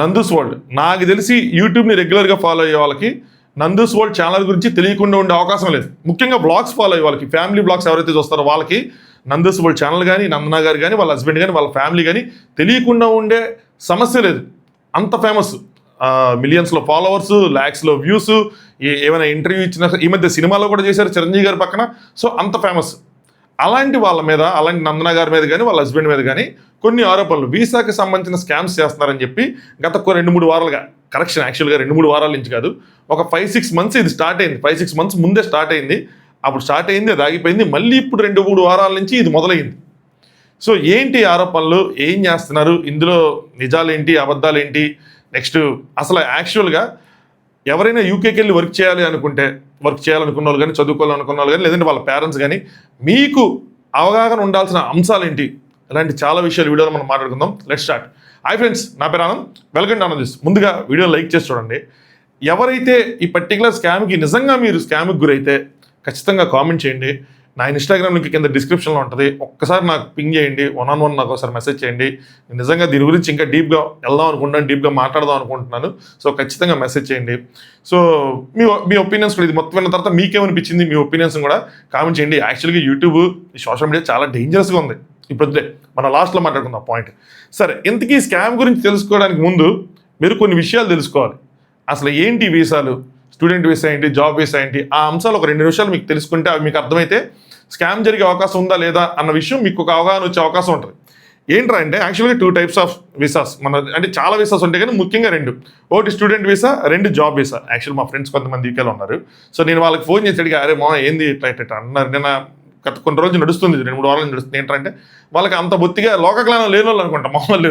Nandu's world. నాకు తెలిసి యూట్యూబ్ని రెగ్యులర్గా ఫాలో అయ్యే వాళ్ళకి నందూస్ వరల్డ్ ఛానల్ గురించి తెలియకుండా ఉండే అవకాశం లేదు. ముఖ్యంగా బ్లాగ్స్ ఫాలో అయ్యే వాళ్ళకి, ఫ్యామిలీ బ్లాగ్స్ ఎవరైతే చూస్తారో వాళ్ళకి నందూస్ వరల్డ్ ఛానల్ కానీ, నందన గారు కానీ, వాళ్ళ హస్బెండ్ కానీ, వాళ్ళ ఫ్యామిలీ కానీ తెలియకుండా ఉండే సమస్య లేదు. అంత ఫేమస్, మిలియన్స్లో ఫాలోవర్స్, ల్యాక్స్లో వ్యూస్, ఏమైనా ఇంటర్వ్యూ ఇచ్చిన, ఈ మధ్య సినిమాలో కూడా చేశారు చిరంజీవి గారి పక్కన. సో అంత ఫేమస్. అలాంటి వాళ్ళ మీద, అలాంటి నందన గారి మీద కానీ, వాళ్ళ హస్బెండ్ మీద కానీ కొన్ని ఆరోపణలు, వీసాకి సంబంధించిన స్కామ్స్ చేస్తున్నారని చెప్పి గత 2-3 వారాలుగా, కరెక్షన్ యాక్చువల్గా 2-3 వారాల నుంచి కాదు, ఒక 5-6 మంత్స్ ఇది స్టార్ట్ అయింది. 5-6 మంత్స్ ముందే స్టార్ట్ అయింది. అప్పుడు స్టార్ట్ అయింది, అది ఆగిపోయింది. మళ్ళీ ఇప్పుడు 2-3 వారాల నుంచి ఇది మొదలైంది. సో ఏంటి ఆరోపణలు, ఏం చేస్తున్నారు, ఇందులో నిజాలేంటి, అబద్ధాలేంటి, నెక్స్ట్ అసలు యాక్చువల్గా ఎవరైనా యూకేకి వెళ్ళి వర్క్ చేయాలనుకున్న వాళ్ళు కానీ, చదువుకోవాలనుకున్న వాళ్ళు కానీ, లేదంటే వాళ్ళ పేరెంట్స్ కానీ మీకు అవగాహన ఉండాల్సిన అంశాలు ఏంటి, ఇలాంటి చాలా విషయాలు వీడియోలో మనం మాట్లాడుకుందాం. Let's start. హాయ్ ఫ్రెండ్స్, నా పేరు ఆనంద్, వెల్కమ్ టు ఆనంద్. ముందుగా వీడియో లైక్ చేసి చూడండి. ఎవరైతే ఈ పర్టికులర్ స్కామ్కి నిజంగా మీరు స్కామ్కి గురైతే ఖచ్చితంగా కామెంట్ చేయండి. నా ఇన్స్టాగ్రామ్ లింక్ కింద డిస్క్రిప్షన్లో ఉంటుంది. ఒక్కసారి నాకు పింగ్ చేయండి, 1-on-1 నాకు ఒకసారి మెసేజ్ చేయండి. నిజంగా దీని గురించి ఇంకా డీప్గా వెళ్దాం అనుకుంటున్నాను, డీప్గా మాట్లాడదాం అనుకుంటున్నాను. సో ఖచ్చితంగా మెసేజ్ చేయండి. సో మీ ఒపీనియన్స్ కూడా, ఇది మొత్తం విన్న తర్వాత మీకేమనిపించింది, మీ ఒపీనియన్స్ కూడా కామెంట్ చేయండి. యాక్చువల్గా యూట్యూబ్, ఈ సోషల్ మీడియా చాలా డేంజరస్గా ఉంది. ఇప్పుడు మన లాస్ట్లో మాట్లాడుకుందాం పాయింట్. సరే, ఇంతకీ స్కామ్ గురించి తెలుసుకోవడానికి ముందు మీరు కొన్ని విషయాలు తెలుసుకోవాలి. అసలు ఏంటి వీసాలు, స్టూడెంట్ వీసా ఏంటి, జాబ్ వీసా ఏంటి, ఆ అంశాలు ఒక 2 నిమిషాలు మీకు తెలుసుకుంటే అవి మీకు అర్థమైతే స్కామ్ జరిగే అవకాశం ఉందా లేదా అన్న విషయం మీకు ఒక అవగాహన వచ్చే అవకాశం ఉంటుంది. ఏంట్రా అంటే యాక్చువల్గా 2 టైప్స్ ఆఫ్ వీసాస్ అంటే చాలా వీసాస్ ఉంటాయి కానీ ముఖ్యంగా 2. ఒకటి student visa, 2 job visa. Actual మా ఫ్రెండ్స్ కొంతమంది యూకేలో ఉన్నారు. సో నేను వాళ్ళకి ఫోన్ చేసి అడిగా, అరే మా ఏంది ఇట్లా అన్నారు. నేను గత కొన్ని రోజులు నడుస్తుంది, 2-3 వారాలు నడుస్తుంది. ఏంటంటే వాళ్ళకి అంత బొత్తిగా లోకజ్ఞానం లేని వాళ్ళు అనుకుంటా, మామూలు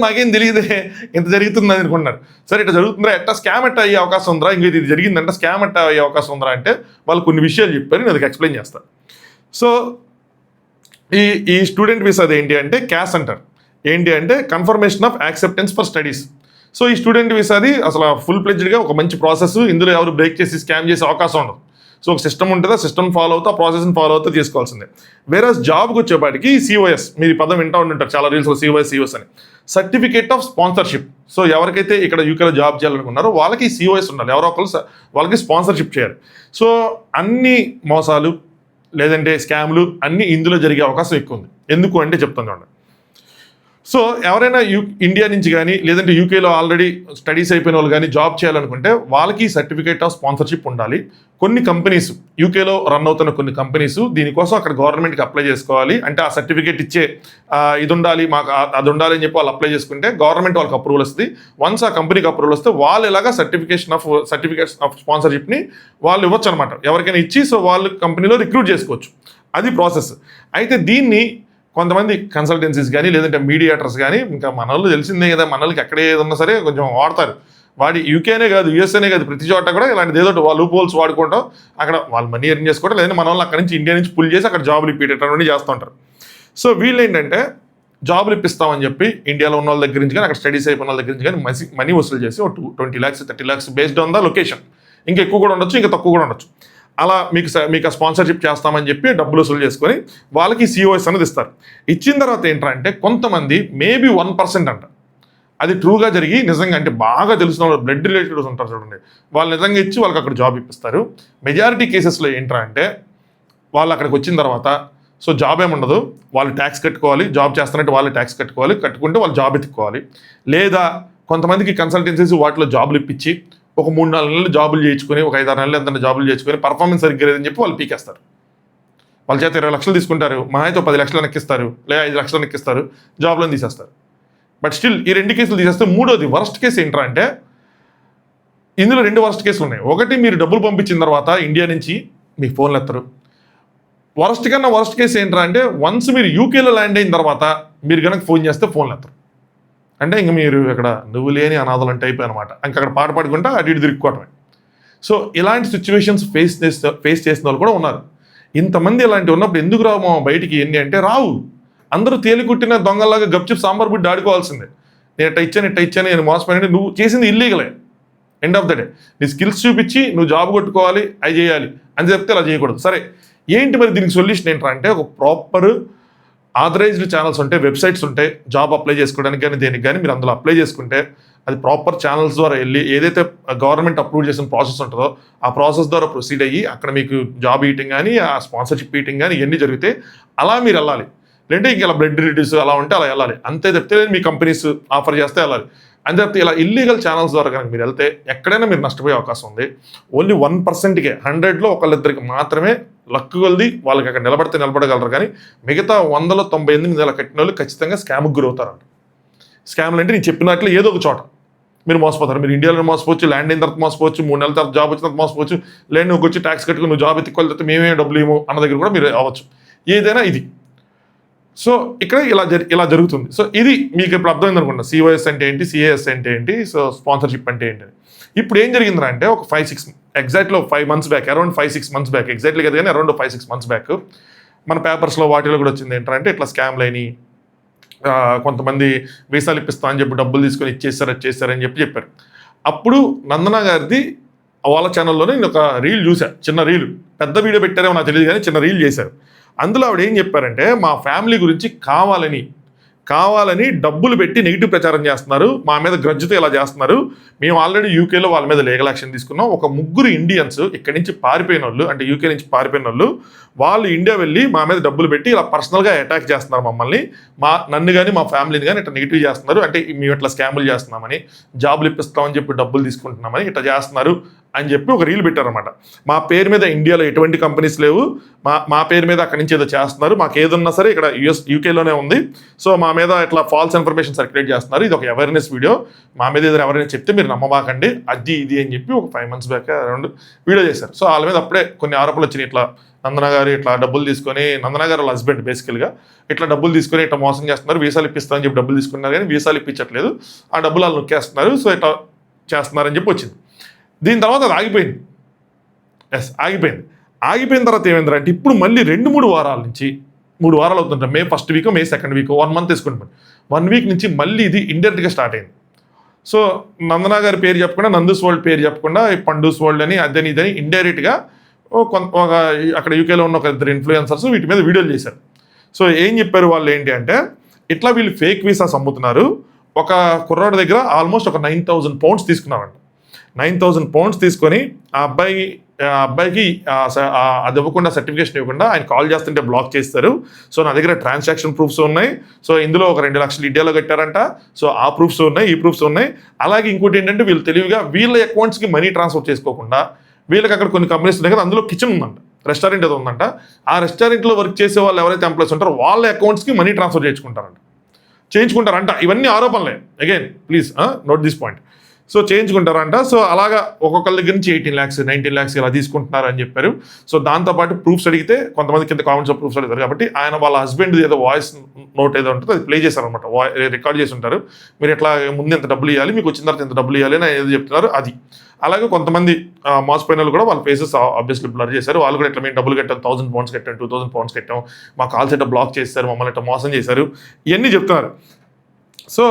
మాకేం తెలియదే ఇంత జరుగుతుంది అని అనుకుంటున్నారు. సరే ఇట్లా జరుగుతుందా, ఎట్టా స్కామ్ ఎట్టా అయ్యే అవకాశం ఉందా, ఇంక ఇది జరిగిందంటే స్కామ్ ఎట్టా అయ్యే అవకాశం ఉందా అంటే వాళ్ళు కొన్ని విషయాలు చెప్పారు, నేను అది ఎక్స్ప్లెయిన్ చేస్తాను. సో ఈ స్టూడెంట్ వీసాది ఏంటి అంటే క్యాస్ అంటారు. ఏంటి అంటే confirmation of acceptance for studies. So ఈ స్టూడెంట్ వీసాది అసలు ఫుల్ ప్లెడ్జ్డ్గా ఒక మంచి ప్రాసెస్. ఇందులో ఎవరు బ్రేక్ చేసి స్కామ్ చేసే అవకాశం ఉండదు. సో ఒక సిస్టమ్ ఉంటుంది, ఆ సిస్టమ్ ఫాలో అవుతా, ప్రాసెస్ని ఫాలో అవుతా తీసుకోవాల్సిందే. వేరే జాబ్కి వచ్చేపాటికి సిఓఎస్, మీరు పదం వింటూ ఉంటుంటారు చాలా రీల్స్లో, సిఓఎస్ అని, సర్టిఫికేట్ ఆఫ్ స్పాన్సర్షిప్. సో ఎవరికైతే ఇక్కడ యూకేలో జాబ్ చేయాలనుకున్నారో వాళ్ళకి సిఓఎస్ ఉండాలి, ఎవరో ఒకరు వాళ్ళకి స్పాన్సర్షిప్ చేయాలి. సో అన్ని మోసాలు లేదంటే స్కామ్లు అన్నీ ఇందులో జరిగే అవకాశం ఎక్కువ ఉంది. ఎందుకు అంటే చెప్తాను చూడండి. సో ఎవరైనా ఇండియా నుంచి కానీ లేదంటే యూకేలో ఆల్రెడీ స్టడీస్ అయిపోయిన వాళ్ళు కానీ జాబ్ చేయాలనుకుంటే వాళ్ళకి సర్టిఫికేట్ ఆఫ్ స్పాన్సర్షిప్ ఉండాలి. కొన్ని కంపెనీస్, యూకేలో రన్ అవుతున్న కొన్ని కంపెనీస్ దీనికోసం అక్కడ గవర్నమెంట్కి అప్లై చేసుకోవాలి. అంటే ఆ సర్టిఫికేట్ ఇచ్చే ఇది ఉండాలి, మాకు అది ఉండాలి అని చెప్పి వాళ్ళు అప్లై చేసుకుంటే గవర్నమెంట్ వాళ్ళకి అప్రూవల్ వస్తుంది. వన్స్ ఆ కంపెనీకి అప్రూవల్ వస్తే వాళ్ళు ఇలాగా సర్టిఫికేట్స్ ఆఫ్ స్పాన్సర్షిప్ని వాళ్ళు ఇవ్వచ్చు అనమాట, ఎవరికైనా ఇచ్చి. సో వాళ్ళు కంపెనీలో రిక్రూట్ చేసుకోవచ్చు. అది ప్రాసెస్. అయితే దీన్ని కొంతమంది కన్సల్టెన్సీస్ కానీ లేదంటే మీడియేటర్స్ కానీ, ఇంకా మన వాళ్ళు తెలిసిందే కదా, మన వాళ్ళకి ఎక్కడ ఏదన్నా సరే కొంచెం వాడతారు. వాడి యూకేనే కాదు, యూఎస్ఏనే కాదు, ప్రతి చోట కూడా ఇలాంటిది ఏదో వాళ్ళు పోల్స్ వాడుకుంటాం, అక్కడ వాళ్ళు మనీ ఎర్న్ చేసుకోవడం, లేదంటే మన వాళ్ళు అక్కడ నుంచి ఇండియా నుంచి పుల్ చేసి అక్కడ జాబులు ఇప్పించడం చేస్తూ ఉంటారు. సో వీళ్ళు ఏంటంటే జాబులు ఇప్పిస్తామని చెప్పి ఇండియాలో ఉన్న వాళ్ళ దగ్గర నుంచి కానీ, అక్కడ స్టడీస్ అయిపోయిన వాళ్ళ దగ్గర నుంచి కానీ మనీ వసూలు చేసి 20 lakhs 30 lakhs based on the location. ఇంకా ఎక్కువ కూడా ఉండొచ్చు, ఇంకా తక్కువ కూడా ఉండొచ్చు. అలా మీకు స్పాన్సర్షిప్ చేస్తామని చెప్పి డబ్బులు వసూలు చేసుకొని వాళ్ళకి సిఓఎస్ అనేది ఇస్తారు. ఇచ్చిన తర్వాత ఏంటంటే కొంతమంది మేబీ 1% అంట, అది ట్రూగా జరిగి నిజంగా అంటే బాగా తెలిసిన వాళ్ళు, బ్లడ్ రిలేటెడ్స్ ఉంటారు చూడండి, వాళ్ళు నిజంగా ఇచ్చి వాళ్ళకి అక్కడ జాబ్ ఇప్పిస్తారు. మెజారిటీ కేసెస్లో ఏంటంటే వాళ్ళు అక్కడికి వచ్చిన తర్వాత సో జాబ్ ఏముండదు, వాళ్ళు ట్యాక్స్ కట్టుకోవాలి, జాబ్ చేస్తున్నట్టు వాళ్ళు ట్యాక్స్ కట్టుకుంటే వాళ్ళు జాబ్ ఎత్తుకోవాలి. లేదా కొంతమందికి కన్సల్టెన్సీస్ వాటిలో జాబులు ఇప్పించి ఒక 3-4 నెలలు జాబులు చేయించుకొని, ఒక 5-6 నెలలు ఎంత జాబులు చేయించుకొని పర్ఫార్మెన్స్ సరిగ్గా లేదని చెప్పి వాళ్ళు పీకేస్తారు. వాళ్ళ చేత 20 లక్షలు తీసుకుంటారు, మహా అయితే 10 లక్షలు ఎక్కిస్తారు, లేదా 5 లక్షలు ఎక్కిస్తారు, జాబ్లో తీసేస్తారు. బట్ స్టిల్ ఈ 2 కేసులు తీసేస్తే మూడోది వర్స్ట్ కేసు ఏంట్రా అంటే, ఇందులో 2 వర్స్ట్ కేసులు ఉన్నాయి. ఒకటి, మీరు డబ్బులు పంపించిన తర్వాత ఇండియా నుంచి మీకు ఫోన్లు ఎత్తరు. వర్స్ట్ కేసు ఏంట్రా అంటే, వన్స్ మీరు యూకేలో ల్యాండ్ అయిన తర్వాత మీరు కనుక ఫోన్ చేస్తే ఫోన్లు ఎత్తరు. అంటే ఇంక మీరు ఇక్కడ నువ్వు లేని అనాథలు అంటే అయిపోయి అనమాట. ఇంక అక్కడ పాట పాడుకుంటా అటు ఇటు తిరుక్కోవటమే. సో ఇలాంటి సిచ్యువేషన్స్ ఫేస్ చేసిన వాళ్ళు కూడా ఉన్నారు. ఇంతమంది ఇలాంటివి ఉన్నప్పుడు ఎందుకు రావు మా బయటికి ఎన్ని అంటే రావు. అందరూ తేలికుట్టిన దొంగలాగా గప్చిప్ సాంబార్ బుడ్డి ఆడుకోవాల్సిందే. నేను ఇట్ట ఇచ్చాను నేను మోసపోయిన, నువ్వు చేసింది ఇల్లీగలే. ఎండ్ ఆఫ్ ద డే నీ స్కిల్స్ చూపించి నువ్వు జాబ్ కొట్టుకోవాలి, అవి చేయాలి అని చెప్తే అలా చేయకూడదు. సరే ఏంటి మరి దీనికి సొల్యూషన్ ఏంటంటే, ఒక ప్రాపర్ ఆథరైజ్డ్ ఛానల్స్ ఉంటాయి, వెబ్సైట్స్ ఉంటాయి, జాబ్ అప్లై చేసుకోవడానికి కానీ దేనికి కానీ మీరు అందులో అప్లై చేసుకుంటే అది ప్రాపర్ ఛానల్స్ ద్వారా వెళ్ళి ఏదైతే గవర్నమెంట్ అప్రూవ్ చేసిన ప్రాసెస్ ఉంటుందో ఆ ప్రాసెస్ ద్వారా ప్రొసీడ్ అయ్యి అక్కడ మీకు జాబ్ ఈటింగ్ కానీ ఆ స్పాన్సర్షిప్ ఈటింగ్ కానీ ఇవన్నీ జరిగితే అలా మీరు వెళ్ళాలి. లేదంటే ఇంక ఇలా బ్లడ్ రిలేటివ్స్ అలా ఉంటే అలా వెళ్ళాలి. అంతే తప్పితే మీ కంపెనీస్ ఆఫర్ చేస్తే వెళ్ళాలి. అంతే తప్పితే ఇలా ఇల్లీగల్ ఛానల్స్ ద్వారా కనుక మీరు వెళ్తే ఎక్కడైనా మీరు నష్టపోయే అవకాశం ఉంది. ఓన్లీ 1%కే 100లో ఒకళ్ళిద్దరికి మాత్రమే లక్ కొలిది వాళ్ళకి అక్కడ నిలబడితే నిలబడగలరు, కానీ మిగతా 100లో 98 నెల కట్టిన వాళ్ళు ఖచ్చితంగా స్కామ్కి గురవుతారంట. స్కామ్లు అంటే నేను చెప్పినట్లు ఏదో ఒక చోట మీరు మోసపోతారు. మీరు ఇండియాలో మోసపోవచ్చు, ల్యాండ్ అయిన తర్వాత మోసపోవచ్చు, 3 నెలల తర్వాత జాబ్ వచ్చిన తర్వాత మోసపోవచ్చు, లేదు నువ్వు వచ్చి ట్యాక్స్ కట్టుకుని నువ్వు జాబ్ ఎత్తుకోవాలి మేమే డబ్బులు ఇవ్వము అన్న దగ్గర కూడా మీరు అవ్వచ్చు. ఏదైనా ఇది. సో ఇక్కడ ఇలా జరుగుతుంది. సో ఇది మీకు ఇప్పుడు అర్థమైంది అనుకుంటా, సిఓఎస్ అంటే ఏంటి, సిఏఎస్ అంటే ఏంటి, సో స్పాన్సర్షిప్ అంటే ఏంటి. ఇప్పుడు ఏం జరిగింది అంటే ఒక 5-6 ఎగ్జాక్ట్లో 5 months back, around 5-6 months back, exactly కదా కానీ అరౌండ్ 5-6 months బ్యాక్ మన పేపర్స్లో వాటిలో కూడా వచ్చింది ఏంటంటే ఇట్లా స్కామ్లు అయినాయి, కొంతమంది వీసాలు ఇప్పిస్తా అని చెప్పి డబ్బులు తీసుకొని ఇచ్చేసారని చెప్పారు. అప్పుడు నందన గారిది వాళ్ళ ఛానల్లోనే నేను ఒక రీల్ చూసా, చిన్న రీల్, పెద్ద వీడియో పెట్టారేమో నాకు తెలియదు కానీ చిన్న రీల్ చేశారు. అందులో ఆవిడ ఏం చెప్పారంటే మా ఫ్యామిలీ గురించి కావాలని డబ్బులు పెట్టి నెగిటివ్ ప్రచారం చేస్తున్నారు, మా మీద గ్రడ్జ్తో ఇలా చేస్తున్నారు, మేము ఆల్రెడీ యూకేలో వాళ్ళ మీద లీగల్ యాక్షన్ తీసుకున్నాం. ఒక 3 ఇండియన్స్ ఇక్కడి నుంచి పారిపోయిన వాళ్ళు, అంటే యూకే నుంచి పారిపోయిన వాళ్ళు ఇండియా వెళ్ళి మా మీద డబ్బులు పెట్టి ఇలా పర్సనల్గా అటాక్ చేస్తున్నారు మమ్మల్ని, నన్ను కానీ మా ఫ్యామిలీని కానీ ఇట్లా నెగిటివ్ చేస్తున్నారు, అంటే మేము ఇట్లా స్కాములు చేస్తున్నామని, జాబులు ఇప్పిస్తామని చెప్పి డబ్బులు తీసుకుంటున్నామని ఇట్లా చేస్తున్నారు అని చెప్పి ఒక రీల్ పెట్టారనమాట. మా పేరు మీద ఇండియాలో ఎటువంటి కంపెనీస్ లేవు, మా పేరు మీద అక్కడి నుంచి ఏదో చేస్తున్నారు, మాకు ఏదన్నా సరే ఇక్కడ యూకేలోనే ఉంది, సో మా మీద ఇట్లా ఫాల్స్ ఇన్ఫర్మేషన్ సర్క్యులేట్ చేస్తున్నారు, ఇది ఒక అవేర్నెస్ వీడియో, మా మీద ఏదైనా ఎవరైనా చెప్తే మీరు నమ్మబాకండి అది ఇది అని చెప్పి ఒక 5 months బ్యాక్ అరౌండ్ వీడియో చేశారు. సో వాళ్ళ మీద అప్పుడే కొన్ని ఆరోపణలు వచ్చినాయి, ఇట్లా నందన గారు ఇట్లా డబ్బులు తీసుకొని, నందన గారు వాళ్ళ హస్బెండ్ బేసికల్గా ఇట్లా డబ్బులు తీసుకొని ఇట్లా మోసం చేస్తున్నారు, వీసాలు ఇప్పిస్తామని చెప్పి డబ్బులు తీసుకున్నారు కానీ వీసాలు ఇప్పించట్లేదు, ఆ డబ్బులు వాళ్ళు నొక్కేస్తున్నారు, సో ఇట్లా చేస్తున్నారని చెప్పి వచ్చింది. దీని తర్వాత అది ఆగిపోయింది. ఆగిపోయిన తర్వాత ఏమైందంటే ఇప్పుడు మళ్ళీ 2-3 వారాల నుంచి 3 వారాలు అవుతుంటాం, మే 1st వీక్, మే 2nd వీక్, 1 month తీసుకుంటాం, 1 week నుంచి మళ్ళీ ఇది ఇండైరెక్ట్గా స్టార్ట్ అయింది. సో నందన గారి పేరు చెప్పకుండా, నందూస్ వరల్డ్ పేరు చెప్పకుండా పండూస్ వరల్డ్ అని అదని ఇదని ఇండైరెక్ట్గా అక్కడ యూకేలో ఉన్న ఒక 2 ఇన్ఫ్లుయెన్సర్స్ వీటి మీద వీడియోలు చేశారు. సో ఏం చెప్పారు వాళ్ళు ఏంటి అంటే ఇట్లా వీళ్ళు ఫేక్ వీసాస్ అమ్ముతున్నారు, ఒక కుర్రాడు దగ్గర ఆల్మోస్ట్ ఒక 9,000 pounds తీసుకున్నారంట. 9,000 pounds తీసుకొని ఆ అబ్బాయికి అది ఇవ్వకుండా, సర్టిఫికేషన్ ఇవ్వకుండా ఆయన కాల్ చేస్తుంటే బ్లాక్ చేస్తారు. సో నా దగ్గర ట్రాన్సాక్షన్ ప్రూఫ్స్ ఉన్నాయి, సో ఇందులో ఒక 2 లక్షలు ఇండియాలో కట్టారంట, సో ఆ ప్రూఫ్స్ ఉన్నాయి, ఈ ప్రూఫ్స్ ఉన్నాయి. అలాగే ఇంకోటి ఏంటంటే వీళ్ళు తెలివిగా వీళ్ళ అకౌంట్స్కి మనీ ట్రాన్స్ఫర్ చేసుకోకుండా, వీళ్ళకి అక్కడ కొన్ని కంపెనీస్ ఉన్నాయి కదా, అందులో కిచెన్ ఉందంట, రెస్టారెంట్ ఏదో ఉందంట, ఆ రెస్టారెంట్లో వర్క్ చేసే వాళ్ళు ఎవరైతే ఎంప్లాయీస్ ఉంటారో వాళ్ళ అకౌంట్స్కి మనీ ట్రాన్స్ఫర్ చేయించుకుంటారంట. ఇవన్నీ ఆరోపణలే, again please note this point. So చేయించుకుంటారంట. సో అలాగా ఒక్కొక్కరి దగ్గర నుంచి 18 lakhs 19 lakhs ఇలా తీసుకుంటున్నారు అని చెప్పారు. సో దాంతోపాటు ప్రూఫ్స్ అడిగితే కొంతమంది కింద కామెంట్స్ ప్రూఫ్స్ అడుగుతారు కాబట్టి ఆయన వాళ్ళ హస్బెండ్ ఏదో వాయిస్ నోట్ ఏదో ఉంటుందో అది ప్లే చేశారనమాట, రికార్డ్ చేసి ఉంటారు. మీరు ఎట్లా ముందు ఎంత డబ్బులు ఇవ్వాలి, మీకు వచ్చిన తర్వాత ఎంత డబ్బులు ఇవ్వాలి అని ఏదో చెప్తున్నారు అది. అలాగే కొంతమంది మోసపోయిన వాళ్ళు కూడా వాళ్ళ ఫేసెస్ ఆబ్వియస్లీ బ్లర్ చేశారు. వాళ్ళు కూడా ఇట్లా మేము డబ్బులు కట్టాం, 1,000 pounds కట్టాం, 2,000 pounds కట్టాం, మా కాల్స్ ఎట్లా బ్లాక్ చేశారు, మమ్మల్ని ఎట్లా మోసం చేశారు, ఇవన్నీ చెప్తున్నారు. సో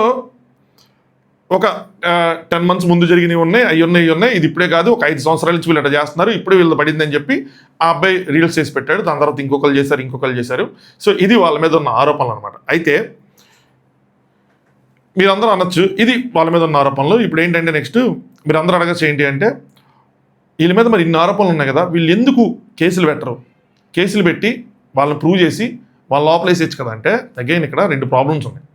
ఒక 10 months ముందు జరిగినవి ఉన్నాయి, అవి ఉన్నాయి, ఇది ఇప్పుడే కాదు, ఒక 5 సంవత్సరాల నుంచి వీళ్ళు అట్లా చేస్తున్నారు, ఇప్పుడు వీళ్ళు పడిందని చెప్పి ఆ అబ్బాయి రీల్స్ చేసి పెట్టాడు. దాని తర్వాత ఇంకొకరు చేశారు. సో ఇది వాళ్ళ మీద ఉన్న ఆరోపణలు అనమాట. అయితే మీరందరూ అనొచ్చు ఇది వాళ్ళ మీద ఉన్న ఆరోపణలు. ఇప్పుడు ఏంటంటే నెక్స్ట్ మీరందరూ అడగచ్చు ఏంటి అంటే వీళ్ళ మీద మరి ఇన్ని ఆరోపణలు ఉన్నాయి కదా, వీళ్ళు ఎందుకు కేసులు పెట్టరు, కేసులు పెట్టి వాళ్ళని ప్రూవ్ చేసి వాళ్ళ లోపలేసేయచ్చు కదా అంటే అగైన్ ఇక్కడ 2 problems ఉన్నాయి.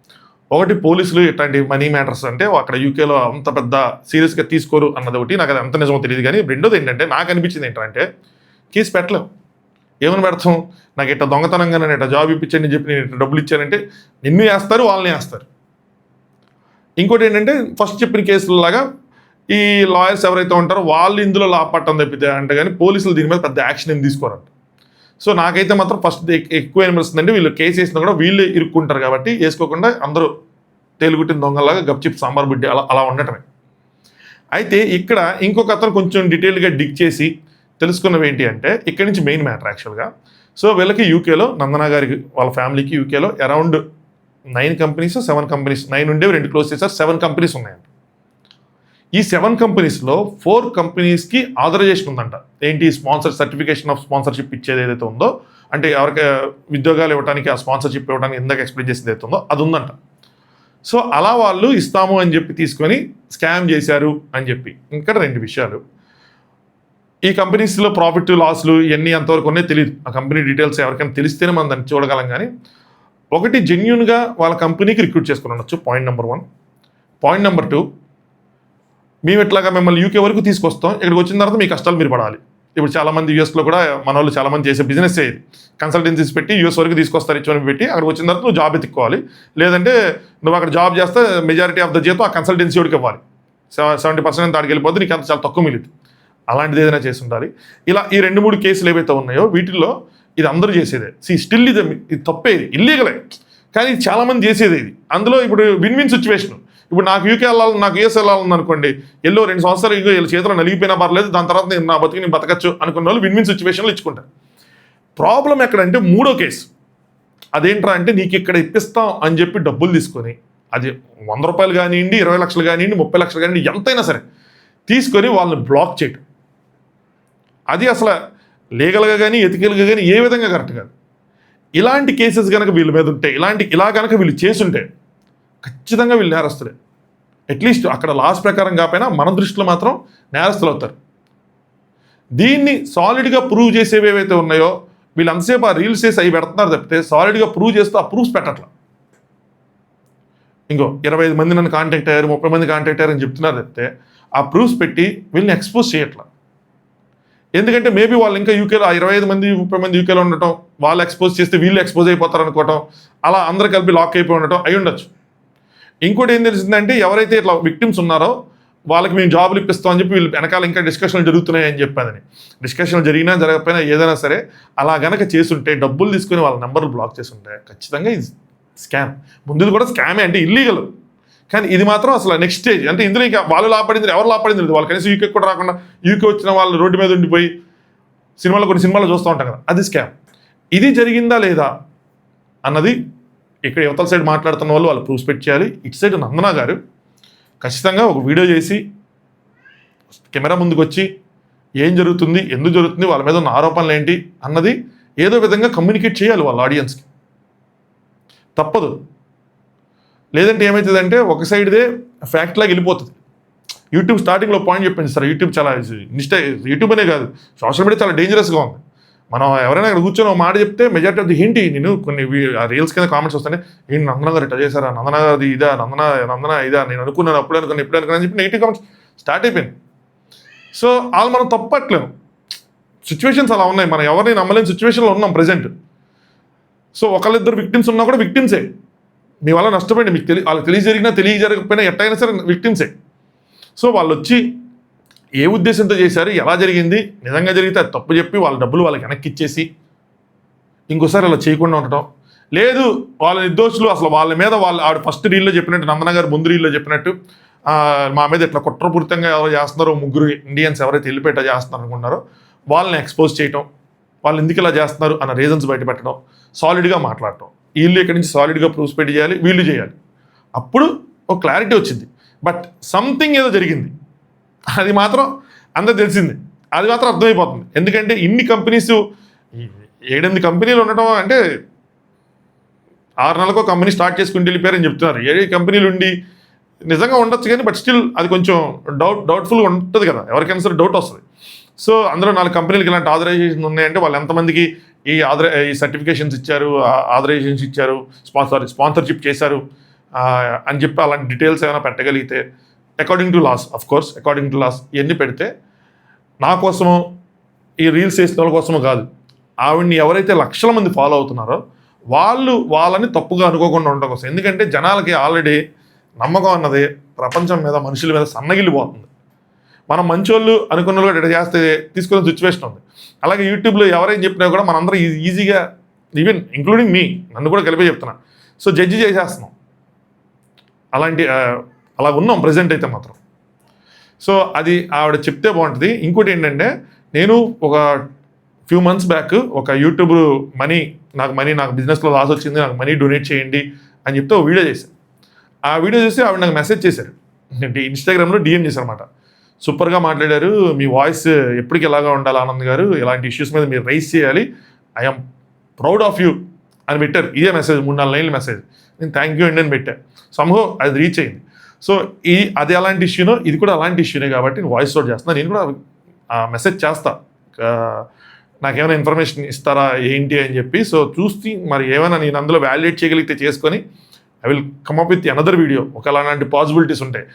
ఒకటి, పోలీసులు ఇట్లాంటి మనీ మ్యాటర్స్ అంటే అక్కడ యూకేలో అంత పెద్ద సీరియస్గా తీసుకోరు అన్నది ఒకటి, నాకు అది అంత నిజమో తెలియదు. కానీ రెండోది ఏంటంటే నాకు అనిపించింది ఏంటంటే కేసు పెట్టలేము, ఏమని పెడతాం, నాకు ఇట్లా దొంగతనంగా నేను ఇట్లా జాబ్ ఇప్పించండి చెప్పి నేను ఇట్లా డబ్బులు ఇచ్చానంటే నిన్ను వేస్తారు, వాళ్ళని వేస్తారు. ఇంకోటి ఏంటంటే ఫస్ట్ చెప్పిన కేసులలాగా ఈ లాయర్స్ ఎవరైతే ఉంటారో వాళ్ళు ఇందులో లాపట్టం తప్పితే అంటే కానీ పోలీసులు దీని మీద పెద్ద యాక్షన్ ఏం తీసుకోరంట. సో నాకైతే మాత్రం ఫస్ట్ ఎక్కువ ఏమనిపిస్తుందంటే వీళ్ళు కేసు వేసినా కూడా వీళ్ళే ఇరుక్కుంటారు కాబట్టి వేసుకోకుండా అందరూ తేలుగుట్టిన దొంగలాగా గప్చిప్ సాంబార్ బిడ్డ అలా ఉండటమే. అయితే ఇక్కడ ఇంకొక అతను కొంచెం డీటెయిల్గా డిగ్ చేసి తెలుసుకున్నవి ఏంటి అంటే ఇక్కడి నుంచి మెయిన్ మ్యాటర్ యాక్చువల్గా. సో వీళ్ళకి యూకేలో నందన గారికి వాళ్ళ ఫ్యామిలీకి యూకేలో అరౌండ్ 9 companies 7 companies 9 ఉండేవి 2 క్లోజ్ చేశారు, 7 companies ఉన్నాయంట. ఈ 7 companiesలో 4 companiesకి ఆథరైజేషన్ ఉందంట. ఏంటి, సర్టిఫికేషన్ ఆఫ్ స్పాన్సర్షిప్ ఇచ్చేది ఏదైతే ఉందో అంటే ఎవరికి ఉద్యోగాలు ఇవ్వడానికి ఆ స్పాన్సర్షిప్ ఇవ్వడానికి ఇందాక ఎక్స్ప్లెయిన్ చేసింది అవుతుందో అది ఉందంట. సో అలా వాళ్ళు ఇస్తాము అని చెప్పి తీసుకొని స్కామ్ చేశారు అని చెప్పి. ఇక్కడ 2 విషయాలు. ఈ కంపెనీస్లో ప్రాఫిట్ లాస్లు ఇవన్నీ ఎంతవరకు ఉన్నాయో తెలియదు. ఆ కంపెనీ డీటెయిల్స్ ఎవరికైనా తెలిస్తేనే మనం దాన్ని చూడగలం. కానీ ఒకటి, జెన్యూన్గా వాళ్ళ కంపెనీకి రిక్రూట్ చేసుకుని ఉండొచ్చు. Point number 1. పాయింట్ నెంబర్ 2, మేము ఇట్లాగా మిమ్మల్ని యూకే వరకు తీసుకొస్తాం, ఇక్కడికి వచ్చిన తర్వాత మీ కష్టాలు మీరు పడాలి. ఇప్పుడు చాలామంది యూఎస్లో కూడా మన వాళ్ళు చాలామంది చేసే బిజినెస్ ఇది. కన్సల్టెన్సీస్ పెట్టి యూఎస్ వరకు తీసుకొస్తారు, ఇచ్చి పెట్టి అక్కడికి వచ్చిన తర్వాత నువ్వు జాబ్ ఎత్తుక్కోవాలి. లేదంటే నువ్వు అక్కడ జాబ్ చేస్తే మెజారిటీ ఆఫ్ ద జీతం ఆ కన్సల్టెన్సీ వాడికి ఇవ్వాలి. 70% దాడికి వెళ్ళిపోతే నీకు అంత చాలా తక్కువ మిగిలింది. అలాంటిది ఏదైనా చేసి ఉండాలి. ఇలా ఈ 2-3 కేసులు ఏవైతే ఉన్నాయో వీటిల్లో ఇది అందరూ చేసేదే. స్టిల్ ఇది తప్పేది, ఇల్లీగలే, కానీ చాలామంది చేసేది ఇది. అందులో ఇప్పుడు విన్ విన్ సిచ్యువేషన్. ఇప్పుడు నాకు యూకే వెళ్ళాలి, నాకు యూఎస్ వెళ్ళాలని అనుకోండి, 2 సంవత్సరాలు ఇంకో వీళ్ళ చేతిలో నలిగిపోయినా పర్లేదు, దాని తర్వాత నేను నా బతికి నేను బతకచ్చు అనుకున్న వాళ్ళు విన్ విన్ సిచ్యువేషన్లో ఇచ్చుకుంటారు. ప్రాబ్లం ఎక్కడంటే 3వ కేసు. అదేంట్రా అంటే నీకు ఇక్కడ ఇప్పిస్తాం అని చెప్పి డబ్బులు తీసుకొని, అది 100 రూపాయలు కానివ్వండి, 20 లక్షలు కానివ్వండి, 30 లక్షలు కానివ్వండి, ఎంతైనా సరే తీసుకొని వాళ్ళని బ్లాక్ చేయటం. అది అసలు లీగల్గా కానీ ఎథికల్గా కానీ ఏ విధంగా కరెక్ట్ కాదు. ఇలాంటి కేసెస్ కనుక వీళ్ళ మీద ఉంటే, ఇలా కనుక వీళ్ళు చేసుంటే ఖచ్చితంగా వీళ్ళు నేరస్తులే. అట్లీస్ట్ అక్కడ లాస్ ప్రకారం కాకపోయినా మన దృష్టిలో మాత్రం నేరస్తులు అవుతారు. దీన్ని సాలిడ్గా ప్రూవ్ చేసేవి ఏవైతే ఉన్నాయో వీళ్ళు అంతసేపు ఆ రీల్స్ చేసి అవి పెడుతున్నారు తప్పితే సాలిడ్గా ప్రూవ్ చేస్తూ ఆ ప్రూఫ్స్ పెట్టట్లా. ఇంకో 25 మంది నన్ను కాంటాక్ట్ అయ్యారు, 30 మంది కాంటాక్ట్ అయ్యారు అని చెప్తున్నారు తప్పితే ఆ ప్రూఫ్స్ పెట్టి వీళ్ళని ఎక్స్పోజ్ చేయట్లా. ఎందుకంటే మేబీ వాళ్ళు ఇంకా యూకేలో 25 మంది 30 మంది యూకేలో ఉండటం, వాళ్ళు ఎక్స్పోజ్ చేస్తే వీళ్ళు ఎక్స్పోజ్ అయిపోతారు అనుకోవటం, అలా అందరు కలిపి లాక్ అయిపోయి ఉండటం అయి ఉండొచ్చు. ఇంకోటి ఏం తెలిసిందంటే ఎవరైతే ఇట్లా విక్టిమ్స్ ఉన్నారో వాళ్ళకి మేము జాబులు ఇప్పిస్తాం అని చెప్పి వీళ్ళు వెనకాల ఇంకా డిస్కషన్లు జరుగుతున్నాయి అని చెప్పాదని. డిస్కషన్లు జరిగినా జరగకపోయినా ఏదైనా సరే అలా గనక చేసుంటే, డబ్బులు తీసుకుని వాళ్ళ నెంబర్లు బ్లాక్ చేస్తుంటే ఖచ్చితంగా ఇది స్కామ్. ముందుది కూడా స్కామే, అంటే ఇల్లీగల్. కానీ ఇది మాత్రం అసలు నెక్స్ట్ స్టేజ్. అంటే ఇందులో ఇంకా వాళ్ళు లాపడింది, ఎవరు లాపడింది లేదు. వాళ్ళు కనీసం యూకే కూడా రాకుండా యూకే వచ్చిన వాళ్ళు రోడ్డు మీద ఉండిపోయి కొన్ని సినిమాలు చూస్తూ ఉంటాం కదా, అది స్కామ్. ఇది జరిగిందా లేదా అన్నది ఇక్కడ యువతల సైడ్ మాట్లాడుతున్న వాళ్ళు ప్రూఫ్స్ పెట్టి చేయాలి. ఇటు సైడ్ నందన గారు ఖచ్చితంగా ఒక వీడియో చేసి కెమెరా ముందుకు వచ్చి ఏం జరుగుతుంది, ఎందుకు జరుగుతుంది, వాళ్ళ మీద ఉన్న ఆరోపణలు ఏంటి అన్నది ఏదో విధంగా కమ్యూనికేట్ చేయాలి వాళ్ళ ఆడియన్స్కి. తప్పదు. లేదంటే ఏమవుతుందంటే ఒక సైడ్దే ఫ్యాక్ట్ లాగా వెళ్ళిపోతుంది. యూట్యూబ్ స్టార్టింగ్లో పాయింట్ చెప్పింది సార్, యూట్యూబ్ చాలా యూట్యూబ్ అనే కాదు, సోషల్ మీడియా చాలా డేంజరస్గా ఉంది. మనం ఎవరైనా అక్కడ కూర్చొని ఒక మాట చెప్తే మెజారిటీ ఆఫ్ ది ఏంటి, నేను కొన్ని రీల్స్ కింద కామెంట్స్ వస్తానే, ఏంటి నందన గారు ఇట్లా చేశారా, నందన గారు ఇదా, నందన ఇదా, నేను అనుకున్నాను అప్పుడు అనుకున్నాను అని చెప్పి నెగిటివ్ కామెంట్స్ స్టార్ట్ అయిపోయింది. సో వాళ్ళు మనం తప్పట్లేము, సిచ్యువేషన్స్ అలా ఉన్నాయి, మనం ఎవరిని నమ్మలేని సిచ్యువేషన్లో ఉన్నాం ప్రజెంట్. సో ఒకళ్ళిద్దరు విక్టిమ్స్ ఉన్నా కూడా విక్టిమ్సే. మీ వల్ల నష్టపోయింది, మీకు వాళ్ళకి తెలియజరిగినా తెలియజరగకపోయినా ఎట్టయినా సరే విక్టిమ్సే. సో వాళ్ళు వచ్చి ఏ ఉద్దేశంతో చేశారు, ఎలా జరిగింది, నిజంగా జరిగితే అది తప్పు చెప్పి వాళ్ళ డబ్బులు వాళ్ళకి వెనక్కి ఇచ్చేసి ఇంకోసారి అలా చేయకుండా ఉండటం. లేదు వాళ్ళ నిర్దోషులు, అసలు వాళ్ళ మీద ఆవిడ ఫస్ట్ రీల్లో చెప్పినట్టు, నందన గారు ముందు రీల్లో చెప్పినట్టు మా మీద ఇట్లా కుట్రపూరితంగా ఎవరు చేస్తున్నారో, 3 ఇండియన్స్ ఎవరైతే వెళ్ళిపోయేట చేస్తున్నారు అనుకున్నారో వాళ్ళని ఎక్స్పోజ్ చేయటం, వాళ్ళు ఎందుకు ఇలా చేస్తున్నారు అన్న రీజన్స్ బయటపెట్టడం, సాలిడ్గా మాట్లాడటం. వీళ్ళు ఇక్కడి నుంచి సాలిడ్గా ప్రూఫ్స్ పెట్టి చేయాలి, వీళ్ళు చేయాలి. అప్పుడు ఒక క్లారిటీ వచ్చింది. బట్ సంథింగ్ ఏదో జరిగింది, అది మాత్రం అందరూ తెలిసింది, అది మాత్రం అర్థమైపోతుంది. ఎందుకంటే ఇన్ని కంపెనీస్, 7-8 కంపెనీలు ఉండటం అంటే 6 నెలలకు కంపెనీ స్టార్ట్ చేసుకుని వెళ్ళిపోయారని చెప్తున్నారు. 7 కంపెనీలు ఉండి నిజంగా ఉండొచ్చు కానీ బట్ స్టిల్ అది కొంచెం డౌట్ఫుల్గా ఉంటుంది కదా, ఎవరికైనా సరే డౌట్ వస్తుంది. సో అందులో 4 కంపెనీలకి ఇలాంటి ఆథరైజేషన్ ఉన్నాయంటే వాళ్ళు ఎంతమందికి ఈ సర్టిఫికేషన్స్ ఇచ్చారు, ఆథరైజేషన్స్ ఇచ్చారు, స్పాన్సర్షిప్ చేశారు అని చెప్పి అలాంటి డీటెయిల్స్ ఏమైనా పెట్టగలిగితే according to laws, of course according to laws ఇవన్నీ పెడితే, నా కోసమో ఈ రీల్స్ చేసిన వాళ్ళ కోసమో కాదు, ఆవిడ్ని ఎవరైతే లక్షల మంది ఫాలో అవుతున్నారో వాళ్ళని తప్పుగా అనుకోకుండా ఉండడం కోసం. ఎందుకంటే జనాలకి ఆల్రెడీ నమ్మకం అన్నది ప్రపంచం మీద, మనుషుల మీద సన్నగిల్లిపోతుంది. మనం మంచోళ్ళు అనుకున్న వాళ్ళు ఇట్లా చేస్తే తీసుకునే సిచ్యువేషన్ ఉంది. అలాగే యూట్యూబ్లో ఎవరైనా చెప్పినా కూడా మనందరం ఈజీగా, ఈవెన్ ఇంక్లూడింగ్ మీ, నన్ను కూడా కలిపి చెప్తున్నా, సో జడ్జి చేసేస్తున్నాం. అలా ఉన్నాం ప్రజెంట్ అయితే మాత్రం. సో అది ఆవిడ చెప్తే బాగుంటుంది. ఇంకోటి ఏంటంటే, నేను ఒక ఫ్యూ మంత్స్ బ్యాక్ ఒక యూట్యూబ్ నాకు బిజినెస్లో లాస్ వచ్చింది, నాకు మనీ డొనేట్ చేయండి అని చెప్తే ఒక వీడియో చేశాను. ఆ వీడియో చూసి ఆవిడ నాకు మెసేజ్ చేశారు, ఇన్స్టాగ్రామ్లో డిఎం చేశారన్నమాట. సూపర్గా మాట్లాడారు, మీ వాయిస్ ఎప్పటికి ఎలాగా ఉండాలి ఆనంద్ గారు, ఇలాంటి ఇష్యూస్ మీద మీరు రైజ్ చేయాలి, ఐఎమ్ ప్రౌడ్ ఆఫ్ యూ అని పెట్టారు. ఇదే మెసేజ్ 3-4 లైన్ల మెసేజ్. నేను థ్యాంక్ యూ అండి అని పెట్టాను. సంహో అది రీచ్ అయింది. సో అది అలాంటి ఇష్యూనో ఇది కూడా అలాంటి ఇష్యూనే కాబట్టి నేను వాయిస్ అవుట్ చేస్తాను. నేను కూడా మెసేజ్ చేస్తా, నాకేమైనా ఇన్ఫర్మేషన్ ఇస్తారా ఏంటి అని చెప్పి. సో చూసి మరి ఏమైనా నేను అందులో వ్యాలిడేట్ చేయగలిగితే చేసుకొని I will come up with another video. అలాంటి పాసిబిలిటీస్ ఉంటాయి.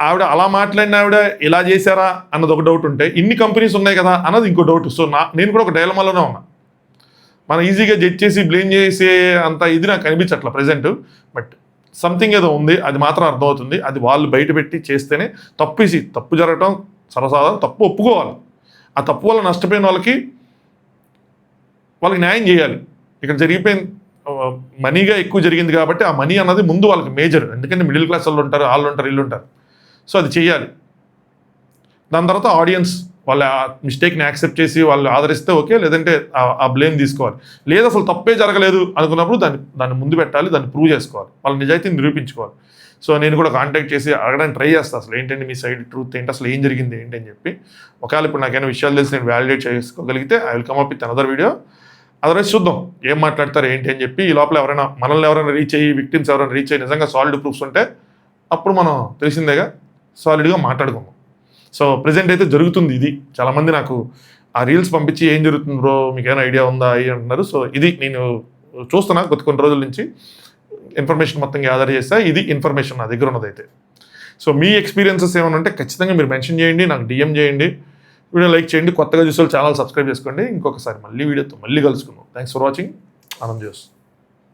ఆవిడ అలా మాట్లాడిన ఆవిడ ఇలా చేశారా అన్నది ఒక డౌట్ ఉంటే, ఇన్ని కంపెనీస్ ఉన్నాయి కదా అన్నది ఇంకో డౌట్. సో నేను కూడా ఒక డైలమాలోనే ఉన్నా. మనం ఈజీగా జడ్జ్ చేసి బ్లేమ్ చేసే అంత ఇది నాకు కనిపించట్లా ప్రజెంట్. బట్ సంథింగ్ ఏదో ఉంది, అది మాత్రం అర్థమవుతుంది. అది వాళ్ళు బయట పెట్టి చేస్తేనే తప్పు జరగటం సర్వసాధారణం. తప్పు ఒప్పుకోవాలి. ఆ తప్పు వల్ల నష్టపోయిన వాళ్ళకి న్యాయం చేయాలి. ఇక్కడ జరిగిపోయిన మనీగా ఎక్కువ జరిగింది కాబట్టి ఆ మనీ అన్నది ముందు వాళ్ళకి మేజర్. ఎందుకంటే మిడిల్ క్లాస్ వాళ్ళు ఉంటారు, వాళ్ళు ఉంటారు, వీళ్ళు ఉంటారు. సో అది చేయాలి. దాని తర్వాత ఆడియన్స్ వాళ్ళ మిస్టేక్ని యాక్సెప్ట్ చేసి వాళ్ళు ఆదరిస్తే ఓకే, లేదంటే ఆ బ్లేమ్ తీసుకోవాలి. లేదా అసలు తప్పే జరగలేదు అనుకున్నప్పుడు దాన్ని ముందు పెట్టాలి, దాన్ని ప్రూవ్ చేసుకోవాలి, వాళ్ళ నిజాయితీని నిరూపించుకోవాలి. సో నేను కూడా కాంటాక్ట్ చేసి అడగడానికి ట్రై చేస్తాను, అసలు ఏంటంటే మీ సైడ్ ట్రూత్ ఏంటి, అసలు ఏం జరిగింది ఏంటి అని చెప్పి. ఒకవేళ ఇప్పుడు నాకైనా విషయాలు తెలిసి నేను వ్యాలిడేట్ చేసుకోగలిగితే I will come up with another video. Otherwise చూద్దాం ఏం మాట్లాడతారు ఏంటి అని చెప్పి. ఈ లోపల మనల్ని ఎవరైనా రీచ్ అయ్యి, విక్టిమ్స్ ఎవరైనా రీచ్ అయ్యి నిజంగా సాలిడ్ ప్రూఫ్స్ ఉంటే అప్పుడు మనం తెలిసిందేగా సాలిడ్గా మాట్లాడుకుందాం. సో ప్రజెంట్ అయితే జరుగుతుంది ఇది. చాలామంది నాకు ఆ రీల్స్ పంపించి ఏం జరుగుతుంది బ్రో, మీకు ఏమైనా ఐడియా ఉందా అని అంటున్నారు. సో ఇది నేను చూస్తున్నా కొన్ని రోజుల నుంచి ఇన్ఫర్మేషన్ మొత్తం గ్యాదర్ చేస్తా. ఇది ఇన్ఫర్మేషన్ నా దగ్గర ఉన్నదైతే. సో మీ ఎక్స్పీరియన్సెస్ ఏమైనా ఉంటే ఖచ్చితంగా మీరు మెన్షన్ చేయండి, నాకు డిఎం చేయండి, వీడియో లైక్ చేయండి, కొత్తగా చూసే ఛానల్ సబ్స్క్రైబ్ చేసుకోండి. ఇంకొకసారి మళ్ళీ వీడియోతో మళ్ళీ కలుసుకుందాం. Thanks for watching. Anand Jose.